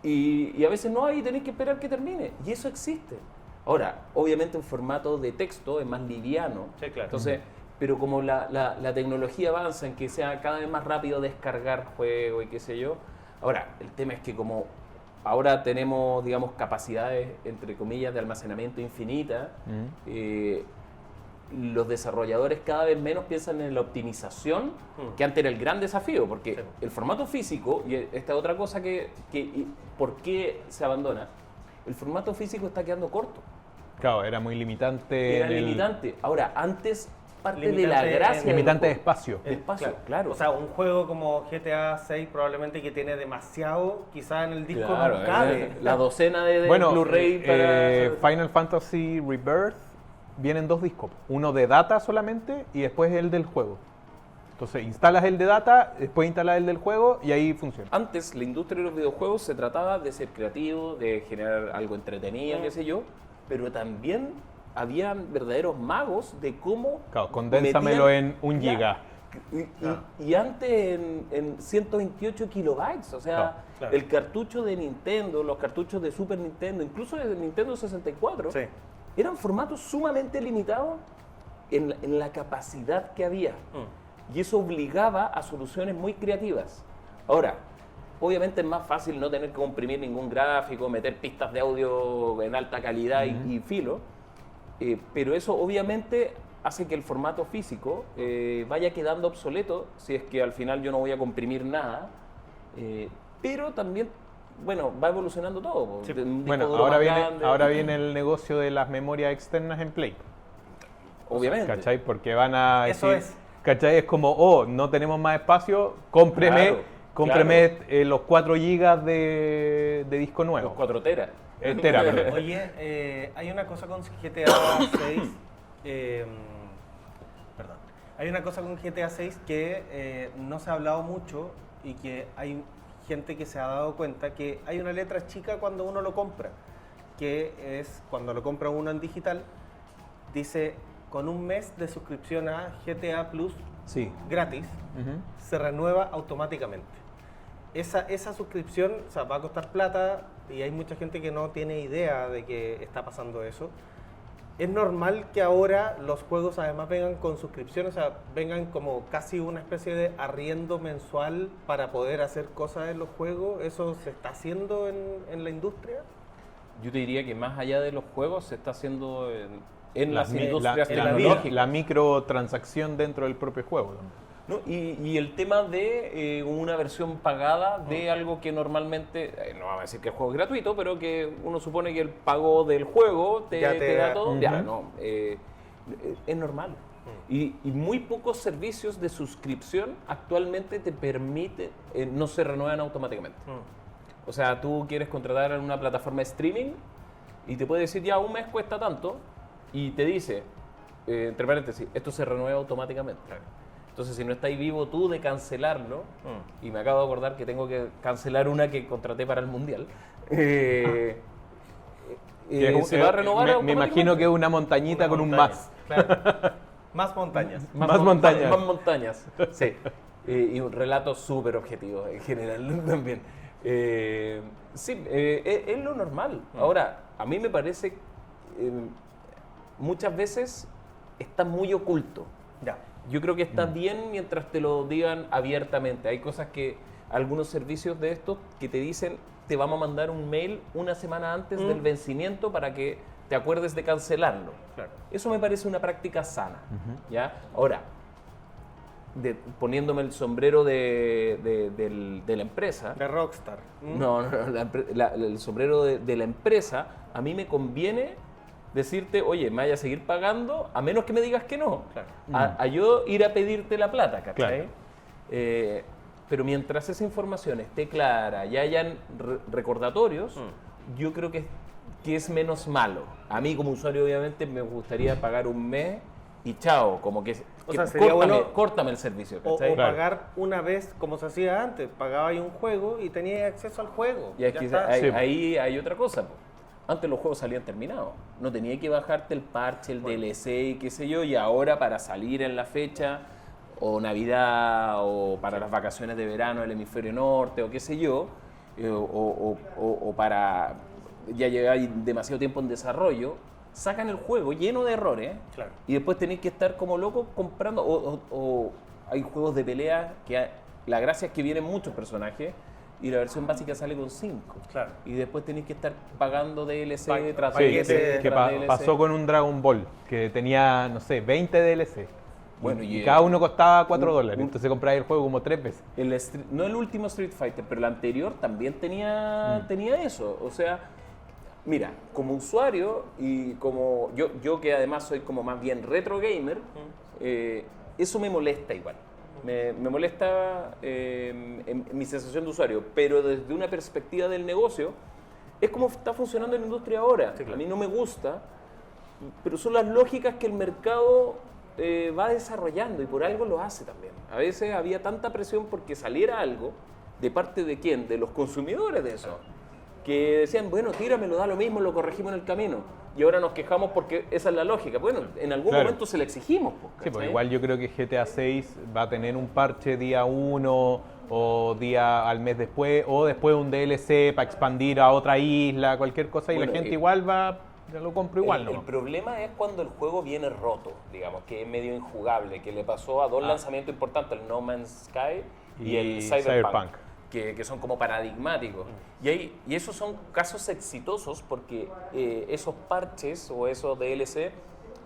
S2: Y a veces no hay, tenéis que esperar que termine. Y eso existe. Ahora, obviamente en formato de texto es más liviano.
S1: Sí, claro.
S2: Entonces, pero como la tecnología avanza en que sea cada vez más rápido descargar juego y qué sé yo. Ahora, el tema es que como ahora tenemos, digamos, capacidades, entre comillas, de almacenamiento infinita, los desarrolladores cada vez menos piensan en la optimización, que antes era el gran desafío, porque
S1: Sí.
S2: el formato físico, y esta es otra cosa ¿por qué se abandona? El formato físico está quedando corto.
S3: Claro, era muy limitante.
S2: Era
S3: en el-
S2: limitante. Ahora, antes parte de la
S1: Limitante
S2: gracia... del
S3: Limitante de
S2: juego.
S3: espacio.
S2: De espacio, claro.
S1: O sea, un juego como GTA 6 probablemente que tiene demasiado, quizá en el disco
S2: Claro,
S1: no cabe.
S2: la docena de
S3: Bueno,
S2: Blu-ray para...
S3: Final Fantasy Rebirth vienen 2 discos. Uno de data solamente y después el del juego. Entonces instalas el de data, después instalas el del juego y ahí funciona.
S2: Antes, la industria de los videojuegos se trataba de ser creativo, de generar algo entretenido, qué sé yo, pero también habían verdaderos magos de cómo...
S3: Claro, condénsamelo
S2: metían-
S3: en 1 giga.
S2: Y antes en 128 kilobytes, o sea,
S3: Claro,
S1: claro.
S2: el cartucho de Nintendo, los cartuchos de Super Nintendo, incluso de Nintendo 64,
S1: Sí.
S2: eran formatos sumamente limitados en la capacidad que había. Y eso obligaba a soluciones muy creativas. Ahora, obviamente es más fácil no tener que comprimir ningún gráfico, meter pistas de audio en alta calidad y filo, pero eso obviamente hace que el formato físico vaya quedando obsoleto si es que al final yo no voy a comprimir nada, pero también, bueno, va evolucionando todo. Po.
S1: Sí.
S2: Un disco
S3: Bueno,
S2: duro
S3: ahora
S2: más
S3: viene,
S2: grande,
S3: ahora viene el negocio de las memorias externas en Play.
S2: obviamente.
S3: ¿Cachai? Porque van a
S1: Eso
S3: decir,
S1: es.
S3: ¿cachai? Es como, oh, no tenemos más espacio, cómpreme, los 4 gigas de disco
S2: Los
S3: nuevo.
S2: 4 teras.
S3: Tera, perdón.
S1: Oye, hay una cosa con GTA 6. Perdón. Hay una cosa con GTA 6 que no se ha hablado mucho y que hay gente que se ha dado cuenta que hay una letra chica cuando uno lo compra, que es cuando lo compra uno en digital, dice con un mes de suscripción a GTA Plus
S3: Sí.
S1: gratis,
S3: Ujú.
S1: se renueva automáticamente. Esa suscripción, o sea, va a costar plata y hay mucha gente que no tiene idea de que está pasando eso. Es normal que ahora los juegos además vengan con suscripción, o sea, vengan como casi una especie de arriendo mensual para poder hacer cosas en los juegos. ¿Eso se está haciendo en la industria?
S2: Yo te diría que más allá de los juegos se está haciendo en las
S3: mi-
S2: industrias
S1: en la
S2: tecnológicas.
S3: la microtransacción dentro del propio juego. también.
S2: ¿No? Y el tema de una versión pagada de algo que normalmente, no vamos a decir que el juego es gratuito, pero que uno supone que el pago del juego te da todo,
S3: Ujú.
S2: ya, no, es normal. Y muy pocos servicios de suscripción actualmente te permiten, no se renuevan automáticamente. O sea, tú quieres contratar en una plataforma de streaming y te puede decir ya un mes cuesta tanto y te dice, entre paréntesis, esto se renueva automáticamente. Entonces, si no estáis vivo tú de cancelarlo, y me acabo de acordar que tengo que cancelar una que contraté para el Mundial, se va a renovar
S3: me imagino que es una montañita
S1: Una
S3: con un
S1: montaña,
S3: más.
S1: claro. Más montañas.
S3: Más montañas.
S2: Más montañas, sí. Y un relato súper objetivo en general también. Sí, es lo normal. Ahora, a mí me parece muchas veces está muy oculto.
S1: Ya.
S2: Yo creo que está bien mientras te lo digan abiertamente. Hay cosas que, algunos servicios de estos que te dicen, te vamos a mandar un mail una semana antes del vencimiento para que te acuerdes de cancelarlo.
S1: Claro.
S2: Eso me parece una práctica sana. ¿Ya? Ahora, poniéndome el sombrero de la empresa.
S1: De Rockstar.
S2: No, el sombrero de la empresa, a mí me conviene decirte, oye, me vaya a seguir pagando, a menos que me digas que no.
S1: Claro.
S2: A yo ir a pedirte la plata, ¿cachai?
S3: Claro.
S2: Pero mientras esa información esté clara y hayan recordatorios, yo creo que es menos malo. A mí como usuario, obviamente, me gustaría pagar un mes y chao, como que,
S1: O sea, sería bueno-
S2: córtame el servicio,
S1: O
S2: ¿cachai?
S1: pagar una vez como se hacía antes. Pagabas ahí un juego y tenías acceso al juego.
S2: Y es
S1: Ya
S2: que
S1: está.
S2: ahí hay otra cosa, po. Antes los juegos salían terminados. No tenía que bajarte el parche, el DLC y qué sé yo, y ahora para salir en la fecha, o Navidad, o para las vacaciones de verano del hemisferio norte, o qué sé yo, o para ya llegar demasiado tiempo en desarrollo, sacan el juego lleno de errores,
S1: Claro.
S2: y después tenéis que estar como locos comprando, o hay juegos de pelea que la gracia es que vienen muchos personajes, y la versión básica sale con 5.
S1: Claro.
S2: Y después tenéis que estar pagando DLC tras
S3: Sí,
S2: DLC.
S3: que
S2: tras DLC.
S3: pasó con un Dragon Ball, que tenía, no sé, 20 DLC.
S2: Bueno,
S3: y
S2: y
S3: cada uno costaba $4.
S2: un-
S3: Entonces compraba el juego como 3 veces.
S2: No el último Street Fighter, pero el anterior también tenía eso. O sea, mira, como usuario y como yo que además soy como más bien retro gamer, eso me molesta igual. Me molesta en mi sensación de usuario, pero desde una perspectiva del negocio, es como está funcionando la industria ahora.
S1: Sí, claro.
S2: A mí no me gusta, pero son las lógicas que el mercado va desarrollando y por algo lo hace también. A veces había tanta presión porque saliera algo, ¿de parte de quién? De los consumidores de eso. Que decían, bueno, tíramelo, da lo mismo, lo corregimos en el camino. Y ahora nos quejamos porque esa es la lógica. Bueno, en algún
S3: Claro.
S2: momento se la exigimos. Pues,
S3: Sí, pues
S2: ¿cachai?
S3: igual yo creo que GTA 6 va a tener un parche día 1 o día al mes después, o después un DLC para expandir a otra isla, cualquier cosa, y
S2: Bueno,
S3: la gente igual va, ya lo compro igual,
S2: El
S3: ¿no?
S2: problema es cuando el juego viene roto, digamos, que es medio injugable, que le pasó a dos lanzamientos importantes, el No Man's Sky y el Cyberpunk. Que son como paradigmáticos. Y esos son casos exitosos porque esos parches o esos DLC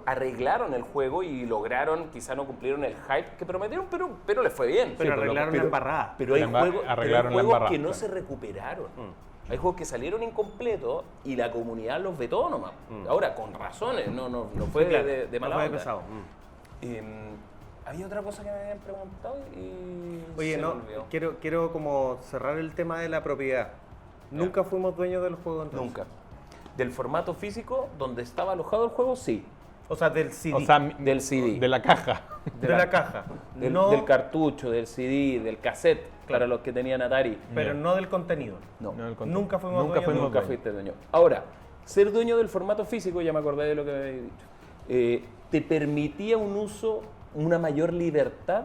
S2: arreglaron el juego y lograron, quizá no cumplieron el hype que prometieron, pero les fue bien.
S1: Pero arreglaron la embarrada.
S2: Pero hay juegos,
S3: arreglaron la
S2: juegos
S3: embarrada,
S2: que no
S3: claro.
S2: se recuperaron. Hay juegos que salieron incompletos y la comunidad los vetó nomás. Ahora, con razones, no fue
S1: Sí, claro.
S2: de mala
S1: No fue
S2: onda.
S1: pesado.
S2: Había otra cosa que me habían preguntado y
S1: Oye,
S2: se me
S1: no,
S2: olvidó.
S1: quiero como cerrar el tema de la propiedad. Nunca fuimos dueños del juego entonces.
S2: Nunca. Del formato físico, donde estaba alojado el juego, sí.
S1: O sea, del CD.
S3: O sea,
S2: Del CD.
S3: de la caja.
S1: de la caja.
S2: Del,
S1: no,
S2: del cartucho, del CD, del cassette, para los que tenían Atari.
S1: pero no del contenido.
S2: No,
S3: No, el control.
S1: Nunca fuimos
S3: Nunca
S1: dueños
S3: fuimos
S2: nunca
S3: dueños.
S2: fuiste dueño. Ahora, ser dueño del formato físico, ya me acordé de lo que había dicho, ¿te permitía un uso, una mayor libertad?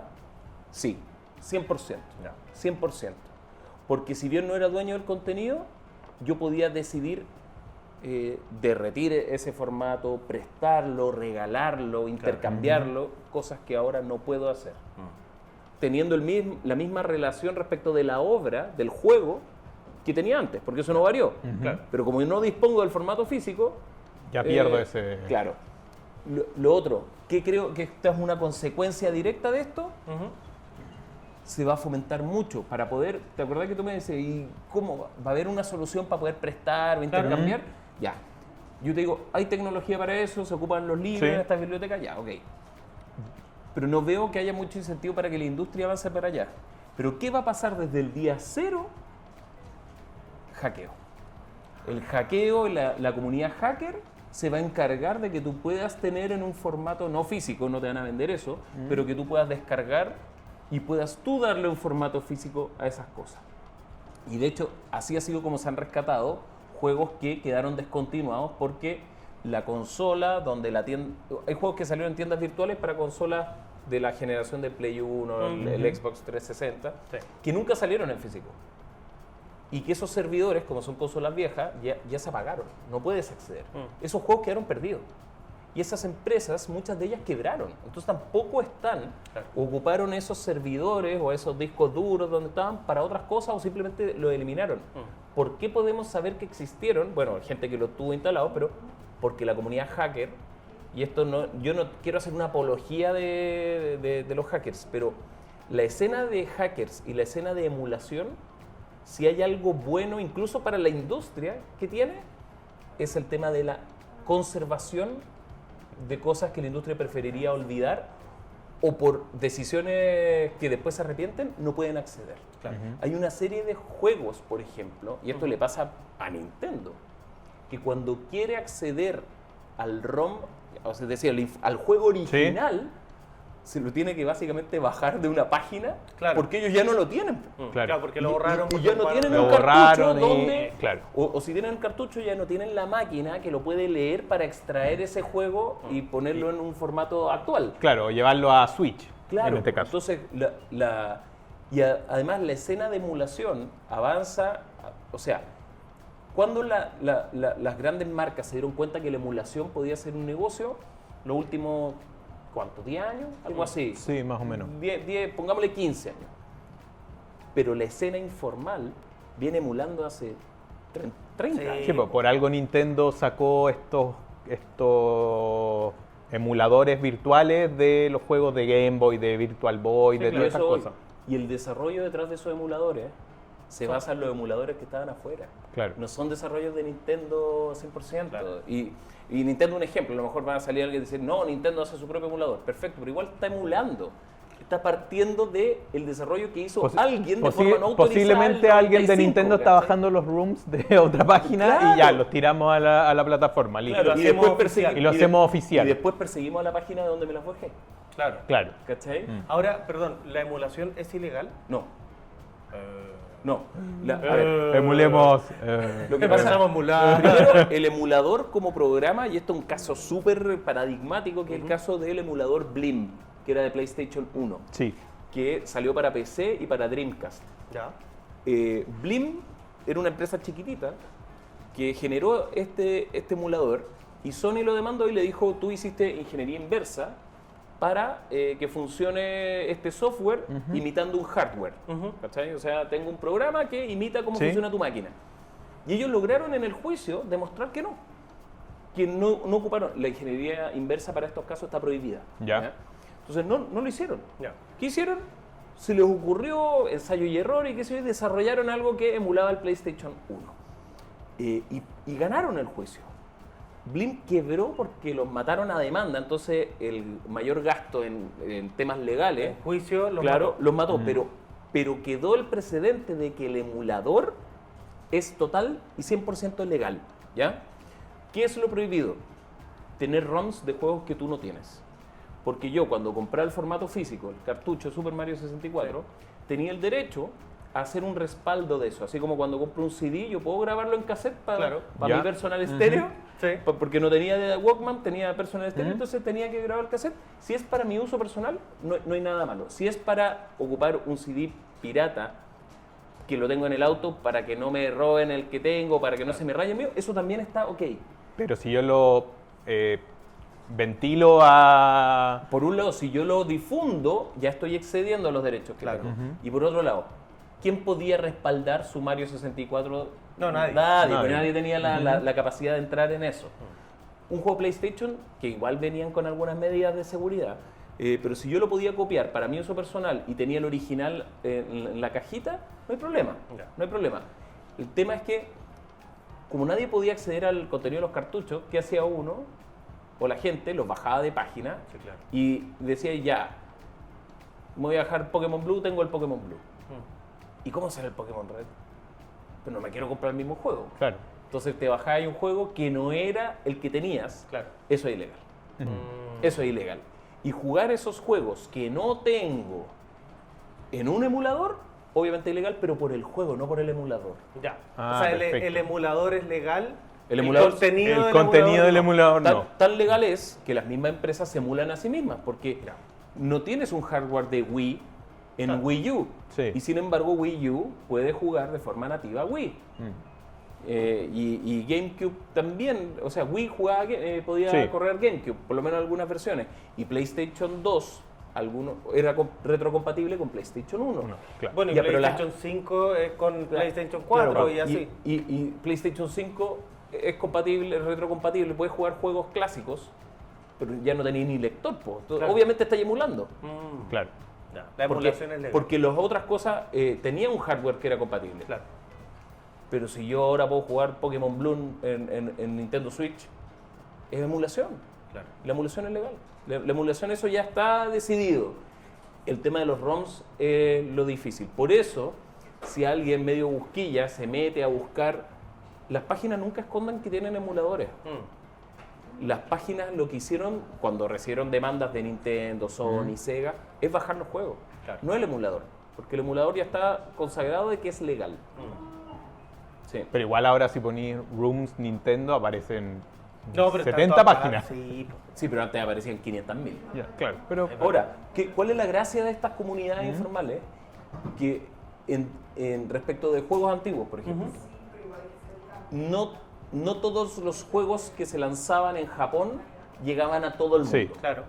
S2: Sí, 100%.
S1: Ya.
S2: 100%. Porque si bien no era dueño del contenido, yo podía decidir derretir ese formato, prestarlo, regalarlo, intercambiarlo, cosas que ahora no puedo hacer. Teniendo la misma relación respecto de la obra, del juego, que tenía antes, porque eso no varió.
S1: Claro.
S2: Pero como no dispongo del formato físico,
S3: Ya pierdo ese...
S2: Claro. Lo otro, que creo que esta es una consecuencia directa de esto,
S1: Ujú.
S2: se va a fomentar mucho para poder, ¿te acuerdas que tú me dices, ¿y cómo va a haber una solución para poder prestar o intercambiar? Ya. Yo te digo, hay tecnología para eso, se ocupan los libros
S3: Sí.
S2: en estas bibliotecas, ya, ok. Pero no veo que haya mucho incentivo para que la industria avance para allá. Pero ¿qué va a pasar desde el día cero? Hackeo. El hackeo, la comunidad hacker se va a encargar de que tú puedas tener en un formato no físico, no te van a vender eso, pero que tú puedas descargar y puedas tú darle un formato físico a esas cosas. Y de hecho, así ha sido como se han rescatado juegos que quedaron descontinuados porque la consola, donde la tienda... Hay juegos que salieron en tiendas virtuales para consolas de la generación de Play 1, el Xbox 360,
S1: Sí.
S2: que nunca salieron en físico. y que esos servidores, como son consolas viejas, ya se apagaron, no puedes acceder. Esos juegos quedaron perdidos. Y esas empresas, muchas de ellas quebraron. Entonces tampoco ocuparon esos servidores o esos discos duros donde estaban para otras cosas o simplemente lo eliminaron. ¿Por qué podemos saber que existieron? Bueno, hay gente que lo tuvo instalado, pero porque la comunidad hacker, y esto yo no quiero hacer una apología de los hackers, pero la escena de hackers y la escena de emulación, si hay algo bueno incluso para la industria que tiene, es el tema de la conservación de cosas que la industria preferiría olvidar o por decisiones que después se arrepienten no pueden acceder. Claro. Hay una serie de juegos, por ejemplo, y esto le pasa a Nintendo, que cuando quiere acceder al ROM, o sea, es decir, al juego original, se lo tiene que básicamente bajar de una página porque ellos ya no lo tienen.
S1: Claro, porque lo borraron.
S2: Y ya no tienen un cartucho donde... O si tienen el cartucho ya no tienen la máquina que lo puede leer para extraer ese juego y ponerlo en un formato actual.
S3: Claro, o llevarlo a Switch,
S2: claro,
S3: en este caso.
S2: Entonces, además la escena de emulación avanza, o sea, cuando las grandes marcas se dieron cuenta que la emulación podía ser un negocio, los últimos... ¿Cuánto? ¿10 años? Algo así.
S3: Sí, más o menos.
S2: 10, pongámosle 15 años. Pero la escena informal viene emulando hace 30 años.
S3: Sí, por algo Nintendo sacó estos emuladores virtuales de los juegos de Game Boy, de Virtual Boy, de todas esas cosas.
S2: Y el desarrollo detrás de esos emuladores se basa en los emuladores que estaban afuera.
S3: Claro.
S2: No son desarrollos de Nintendo 100%. Claro. Y Nintendo, un ejemplo, a lo mejor van a salir alguien y decir, no, Nintendo hace su propio emulador. Perfecto, pero igual está emulando. Está partiendo del desarrollo que hizo alguien de forma no autorizada.
S3: Posiblemente alguien de Nintendo está bajando los rooms de otra página y ya los tiramos a la plataforma.
S2: Claro,
S3: y lo hacemos oficial.
S2: Y después perseguimos a la página de donde me las bajé.
S1: Claro.
S2: ¿Cachai?
S1: Ahora, perdón, ¿la emulación es ilegal?
S2: No. No. A ver,
S3: emulemos.
S2: Lo que pasa es primero, el emulador como programa, y esto es un caso súper paradigmático, que es el caso del emulador Blim, que era de PlayStation 1, que salió para PC y para Dreamcast. Blim era una empresa chiquitita que generó este emulador y Sony lo demandó y le dijo, tú hiciste ingeniería inversa para que funcione este software imitando un hardware. ¿Cachai? O sea, tengo un programa que imita cómo funciona tu máquina. Y ellos lograron en el juicio demostrar que no ocuparon. La ingeniería inversa para estos casos está prohibida. ¿Ya? Entonces no lo hicieron. ¿Qué hicieron? Se les ocurrió ensayo y error y desarrollaron algo que emulaba el PlayStation 1. Y ganaron el juicio. Blim quebró porque los mataron a demanda, entonces el mayor gasto en temas legales,
S1: el juicio
S2: los mató, pero quedó el precedente de que el emulador es total y 100% legal, ¿ya? ¿Qué es lo prohibido? Tener ROMs de juegos que tú no tienes. Porque yo cuando compré el formato físico, el cartucho Super Mario 64, tenía el derecho a hacer un respaldo de eso, así como cuando compro un CD, yo puedo grabarlo en cassette para mi personal estéreo, porque no tenía de Walkman, tenía personal estéreo, entonces tenía que grabar el cassette. Si es para mi uso personal, no hay nada malo. Si es para ocupar un CD pirata, que lo tengo en el auto para que no me roben el que tengo, para que no se me raye el mío, eso también está ok.
S3: Pero si yo lo ventilo a...
S2: Por un lado, si yo lo difundo, ya estoy excediendo los derechos que tengo. Y por otro lado, ¿quién podía respaldar su Mario 64?
S1: No, nadie.
S2: Nadie tenía la capacidad de entrar en eso. Un juego PlayStation, que igual venían con algunas medidas de seguridad, pero si yo lo podía copiar para mi uso personal y tenía el original en la cajita, no hay problema. No hay problema. El tema es que, como nadie podía acceder al contenido de los cartuchos, ¿qué hacía uno? O la gente los bajaba de página y decía, ya, me voy a bajar Pokémon Blue, tengo el Pokémon Blue. ¿Y cómo será el Pokémon Red? Pero no me quiero comprar el mismo juego. Entonces te bajabas un juego que no era el que tenías. Eso es ilegal. Eso es ilegal. Y jugar esos juegos que no tengo en un emulador, obviamente ilegal, pero por el juego, no por el emulador.
S1: O sea, el emulador es legal.
S2: El
S3: contenido del emulador no.
S2: Tan legal es que las mismas empresas se emulan a sí mismas, porque no tienes un hardware de Wii en
S1: Claro.
S2: Wii U.
S3: Sí.
S2: Y sin embargo, Wii U puede jugar de forma nativa Wii. Y GameCube también, o sea, Wii jugaba, podía
S3: Sí.
S2: correr GameCube, por lo menos algunas versiones. Y PlayStation 2 era retrocompatible con PlayStation 1.
S3: Claro.
S1: Bueno, y
S2: Ya, pero
S1: PlayStation 5 es con PlayStation 4
S2: Claro,
S1: y así.
S2: y PlayStation 5 es compatible, es retrocompatible, puedes jugar juegos clásicos, pero ya no tenés ni lector, po. Entonces,
S1: Claro.
S2: obviamente está emulando.
S3: Claro.
S1: Ya, la
S2: Porque,
S1: emulación es legal.
S2: porque las otras cosas tenían un hardware que era compatible.
S1: Claro.
S2: Pero si yo ahora puedo jugar Pokémon Bloom en Nintendo Switch, es emulación.
S1: Claro.
S2: La emulación es legal. La emulación, eso ya está decidido. El tema de los ROMs es lo difícil. Por eso, si alguien medio busquilla se mete a buscar, las páginas nunca escondan que tienen emuladores. Las páginas lo que hicieron cuando recibieron demandas de Nintendo, Sony, Sega, es bajar los juegos.
S1: Claro.
S2: No el emulador. Porque el emulador ya está consagrado de que es legal. Sí.
S3: Pero igual ahora si ponís Rooms Nintendo aparecen
S1: No, pero está
S3: 70
S1: todo
S3: páginas.
S1: apagado. Sí, po.
S2: Sí, pero antes aparecían 500.000.
S3: Ya, claro. Pero
S2: Ahora, ¿cuál es la gracia de estas comunidades informales? Que en respecto de juegos antiguos, por ejemplo, no todos los juegos que se lanzaban en Japón llegaban a todo el mundo.
S3: Sí.
S1: Claro.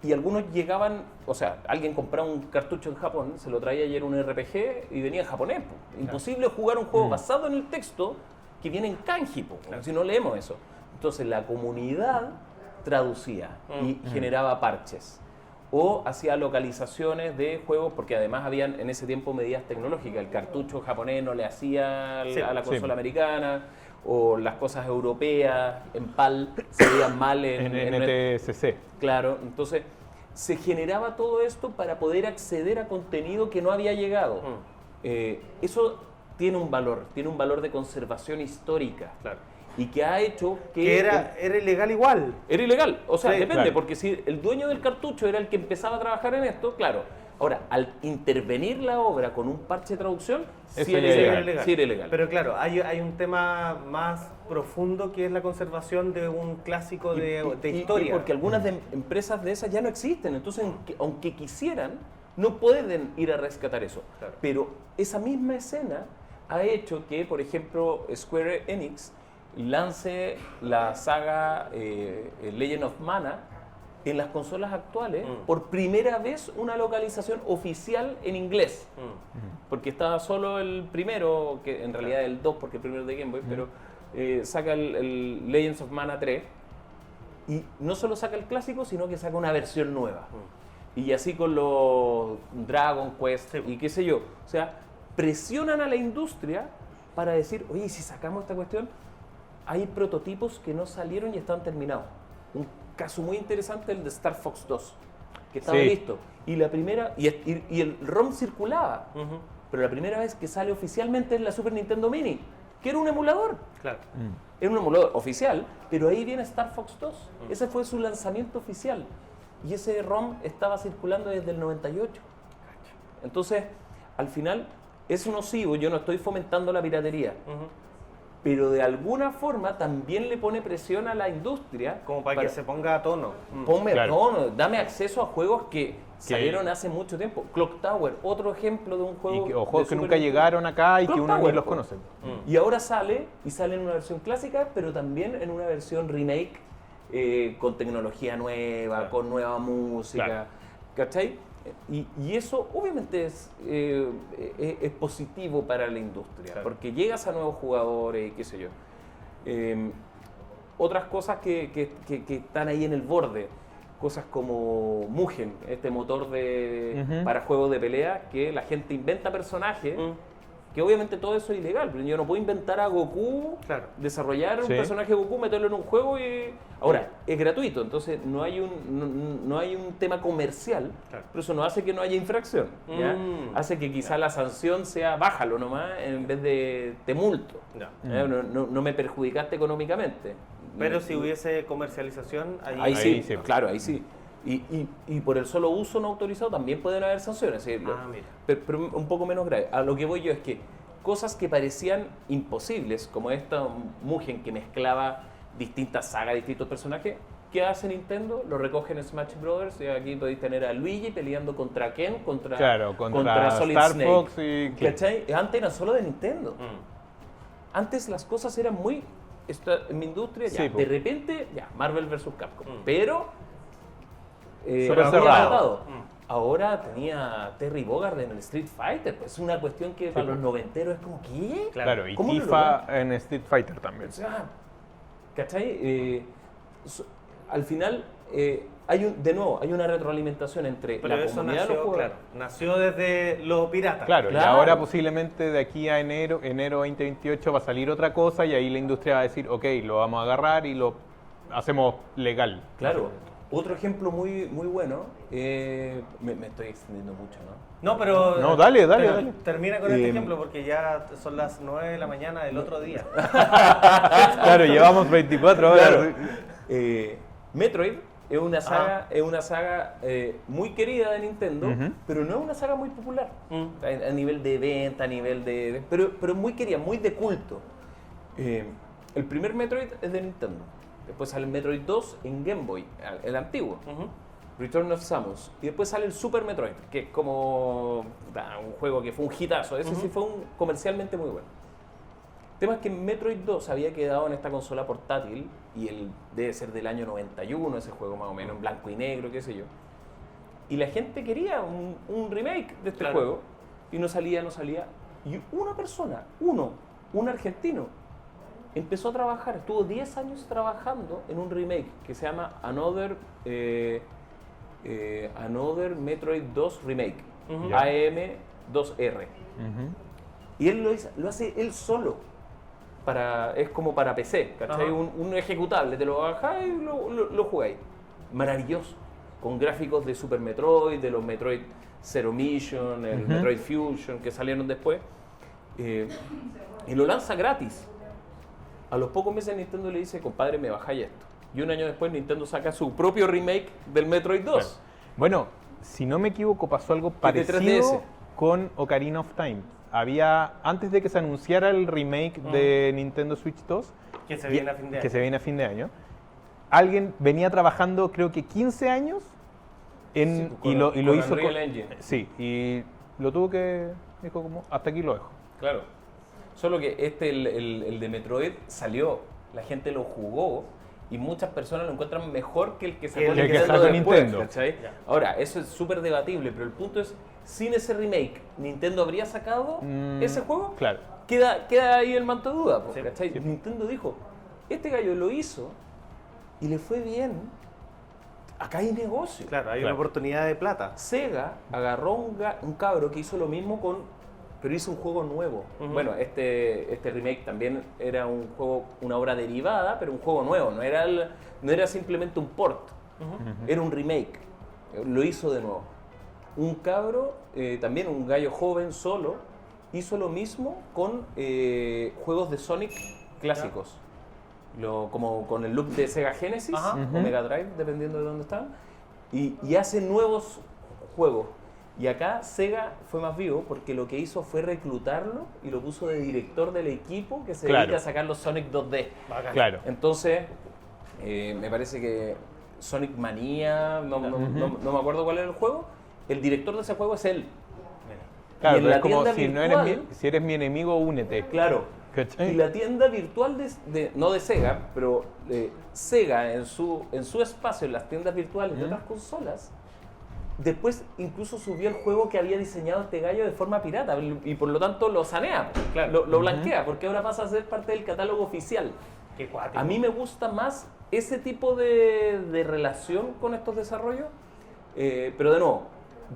S2: Y algunos llegaban, o sea, alguien compraba un cartucho en Japón, se lo traía y era un RPG y venía en japonés. Po. Imposible jugar un juego basado en el texto que viene en kanji, po, si no leemos eso. Entonces la comunidad traducía y generaba parches. O hacía localizaciones de juegos, porque además habían en ese tiempo medidas tecnológicas. El cartucho japonés no le hacía
S1: Sí,
S2: a la
S3: sí.
S2: consola americana, o las cosas europeas en PAL se veían mal
S3: en
S2: en
S3: NTSC.
S2: Claro, entonces se generaba todo esto para poder acceder a contenido que no había llegado. Eso tiene un valor de conservación histórica.
S1: Claro.
S2: Y que ha hecho que...
S1: Que era ilegal igual.
S2: Era ilegal, o sea,
S1: Sí,
S2: depende,
S3: claro.
S2: porque si el dueño del cartucho era el que empezaba a trabajar en esto, claro. Ahora, al intervenir la obra con un parche de traducción,
S3: Eso
S2: sí
S3: ya
S2: era
S3: era
S2: ilegal.
S1: ilegal.
S2: Sí era ilegal.
S1: Pero claro, hay un tema más profundo que es la conservación de un clásico de historia.
S2: Y porque algunas empresas de esas ya no existen, entonces aunque quisieran, no pueden ir a rescatar eso.
S1: Claro.
S2: Pero esa misma escena ha hecho que, por ejemplo, Square Enix lance la saga Legend of Mana en las consolas actuales por primera vez una localización oficial en inglés. Porque estaba solo el primero, que en realidad el 2, porque el primero es de Game Boy, pero saca el Legends of Mana 3 y no solo saca el clásico, sino que saca una versión nueva. Y así con los Dragon Quest y qué sé yo. O sea, presionan a la industria para decir, oye, si sacamos esta cuestión, hay prototipos que no salieron y estaban terminados. Un caso muy interesante el de Star Fox 2, que estaba
S3: Sí.
S2: listo. Y la primera, y el ROM circulaba, pero la primera vez que sale oficialmente es la Super Nintendo Mini, que era un emulador.
S1: Claro.
S2: Era un emulador oficial, pero ahí viene Star Fox 2. Ese fue su lanzamiento oficial. Y ese ROM estaba circulando desde el 98. Entonces, al final, es nocivo. Yo no estoy fomentando la piratería. Pero de alguna forma también le pone presión a la industria.
S1: Como para que se ponga a tono.
S2: Ponme
S3: Claro.
S2: tono, dame acceso a juegos que salieron hace mucho tiempo. Clock Tower, otro ejemplo de un juego.
S3: O juegos
S2: de
S3: que
S2: Super
S3: nunca
S2: Nintendo.
S3: llegaron acá y
S2: Clock
S3: que uno
S2: Tower,
S3: ni los
S2: po.
S3: conoce.
S2: Y ahora sale en una versión clásica, pero también en una versión remake con tecnología nueva, con nueva música.
S3: Claro.
S2: ¿Cachai? Y eso obviamente es positivo para la industria,
S1: Claro.
S2: porque llegas a nuevos jugadores y qué sé yo. Otras cosas que están ahí en el borde, cosas como Mugen, este motor para juegos de pelea, que la gente inventa personajes, que obviamente todo eso es ilegal, pero yo no puedo inventar a Goku,
S1: Claro.
S2: desarrollar un
S3: Sí.
S2: personaje de Goku, meterlo en un juego y... Ahora, es gratuito, entonces no hay un tema comercial,
S1: Claro.
S2: pero eso no hace que no haya infracción, ¿ya?
S1: Mm.
S2: Hace que quizá la sanción sea bájalo nomás en vez de te multo.
S1: Ya.
S2: No me perjudicaste económicamente.
S1: Pero si hubiese comercialización, ahí,
S2: Ahí sí,
S3: sí.
S2: claro, ahí sí. Y por el solo uso no autorizado también pueden haber sanciones. ¿Sí?
S1: Mira.
S2: Pero un poco menos grave. A lo que voy yo es que cosas que parecían imposibles, como esta Mugen que mezclaba distintas sagas, distintos personajes, ¿qué hace Nintendo? Lo recogen en Smash Brothers y aquí podéis tener a Luigi peleando contra Ken, contra Solid
S3: Star
S2: Snake.
S3: Fox y...
S2: ¿Cachai? Antes era solo de Nintendo. Antes las cosas eran muy... en mi industria, ya,
S3: Sí, po.
S2: de repente, ya, Marvel vs. Capcom. Pero...
S3: Súper
S2: había
S3: cerrado.
S2: matado. Ahora tenía Terry Bogard en el Street Fighter. Pues es una cuestión que para los noventeros es como, ¿qué?
S3: Claro, y
S2: ¿Cómo lo
S3: FIFA en Street Fighter también.
S2: O sea, ¿cachai? Al final, de nuevo, hay una retroalimentación entre
S1: Pero
S2: la
S1: eso
S2: comunidad de los
S1: nació,
S2: jugadores.
S1: claro, nació desde los piratas.
S3: Claro, y
S2: Claro.
S3: ahora posiblemente de aquí a enero 2028 va a salir otra cosa y ahí la industria va a decir, ok, lo vamos a agarrar y lo hacemos legal.
S2: Claro. Otro ejemplo muy, muy bueno, me estoy extendiendo mucho, ¿no?
S1: No, pero...
S3: No, dale.
S1: Termina con este ejemplo porque ya son las 9 de la mañana del otro día.
S3: Claro, llevamos 24 horas.
S2: Claro. Metroid es una saga, muy querida de Nintendo,
S3: Ujú.
S2: pero no es una saga muy popular. A nivel de venta, a nivel de... Pero muy querida, muy de culto. El primer Metroid es de Nintendo. Después sale el Metroid 2 en Game Boy, el antiguo. Return of Samus. Y después sale el Super Metroid, que es como un juego que fue un hitazo. Ese sí fue comercialmente muy bueno. El tema es que Metroid 2 había quedado en esta consola portátil y debe ser del año 91 ese juego más o menos, en blanco y negro, qué sé yo. Y la gente quería un remake de este
S1: Claro.
S2: juego y no salía. Y una persona, un argentino, empezó a trabajar, estuvo 10 años trabajando en un remake que se llama Another Metroid 2 Remake,
S3: Ya.
S2: AM2R.
S3: Ujú.
S2: Y él lo hace él solo. Es como para PC, ¿cachai?
S1: Ajá.
S2: Un ejecutable, te lo bajáis y lo jugáis. Maravilloso. Con gráficos de Super Metroid, de los Metroid Zero Mission, el
S3: Ujú.
S2: Metroid Fusion que salieron después. Y lo lanza gratis. A los pocos meses Nintendo le dice, compadre, me bajáis esto. Y un año después Nintendo saca su propio remake del Metroid 2.
S3: Bueno, si no me equivoco, pasó algo
S2: de
S3: parecido
S2: 3DS.
S3: con Ocarina of Time. Antes de que se anunciara el remake de Nintendo Switch 2,
S1: Que se viene a fin de año.
S3: que se viene a fin de año, alguien venía trabajando creo que 15 años
S2: Sí,
S3: y lo
S2: con
S3: hizo
S2: Unreal Engine.
S3: Sí, y lo tuvo que... Dijo como, hasta aquí lo dejo.
S2: Claro. Solo que el de Metroid salió, la gente lo jugó y muchas personas lo encuentran mejor que el que sacó
S3: El que
S2: Nintendo
S3: sacó
S2: después,
S3: Nintendo.
S2: ¿cachai?
S1: Ya.
S2: Ahora, eso es súper debatible, pero el punto es, sin ese remake, ¿Nintendo habría sacado ese juego?
S3: Claro.
S2: Queda ahí el manto de duda,
S1: Sí.
S2: ¿cachai? Nintendo dijo, este gallo lo hizo y le fue bien, acá hay negocio.
S1: Claro, hay
S3: Claro.
S1: una oportunidad de plata.
S2: Sega agarró un cabro que hizo lo mismo pero hizo un juego nuevo. Bueno, este remake también era un juego, una obra derivada, pero un juego nuevo, no era simplemente un port, era un remake, lo hizo de nuevo. Un cabro, también un gallo joven solo, hizo lo mismo con juegos de Sonic clásicos. Como con el look de Sega Genesis
S1: Ajá.
S2: o Mega Drive, dependiendo de dónde están, y hace nuevos juegos. Y acá Sega fue más vivo porque lo que hizo fue reclutarlo y lo puso de director del equipo que se
S3: Claro.
S2: dedica a sacar los Sonic 2D.
S1: Bacán.
S3: Claro.
S2: Entonces, me parece que Sonic Mania, no me acuerdo cuál era el juego, el director de ese juego es él.
S1: Mira.
S3: Claro,
S2: y en
S3: pero
S2: la
S3: es como
S2: tienda
S3: si,
S2: virtual,
S3: si eres mi enemigo, únete.
S2: Claro.
S3: ¿Cachai?
S2: Y la tienda virtual no de Sega, pero Sega en su espacio, en las tiendas virtuales de otras consolas, después incluso subió el juego que había diseñado este gallo de forma pirata y por lo tanto lo sanea,
S1: Claro.
S2: lo blanquea, porque ahora pasa a ser parte del catálogo oficial.
S1: Qué cuático.
S2: A mí me gusta más ese tipo de relación con estos desarrollos, pero de nuevo,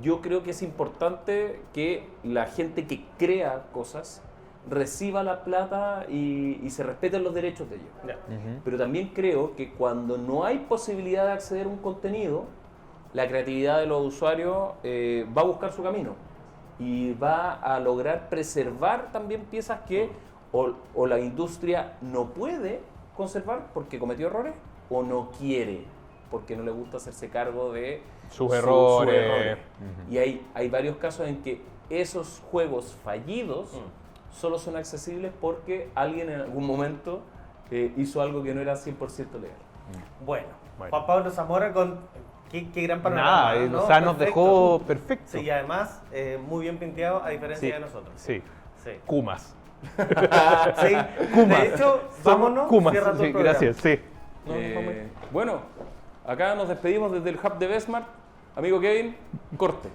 S2: yo creo que es importante que la gente que crea cosas reciba la plata y se respeten los derechos de ellos.
S1: Ya.
S2: Pero también creo que cuando no hay posibilidad de acceder a un contenido, la creatividad de los usuarios va a buscar su camino y va a lograr preservar también piezas que o la industria no puede conservar porque cometió errores o no quiere porque no le gusta hacerse cargo de
S3: Sus errores.
S2: errores.
S3: Ujú.
S2: Y hay varios casos en que esos juegos fallidos solo son accesibles porque alguien en algún momento hizo algo que no era 100% legal.
S1: Bueno,
S3: Bueno.
S1: Juan Pablo Zamora con qué gran panorama.
S3: Nada,
S1: ¿no?
S3: o sea, nos
S1: Perfecto.
S3: dejó perfecto.
S1: Sí, y además muy bien pinteado a diferencia
S3: Sí,
S1: de nosotros.
S3: Sí.
S1: Sí.
S3: Kumas.
S1: Sí.
S3: Kumas.
S1: De hecho, vámonos,
S3: Kumas.
S1: cierra tu
S3: Sí,
S1: programa.
S3: gracias, sí.
S2: Bueno, acá nos despedimos desde el Hub de Besmart. Amigo Kevin, corte.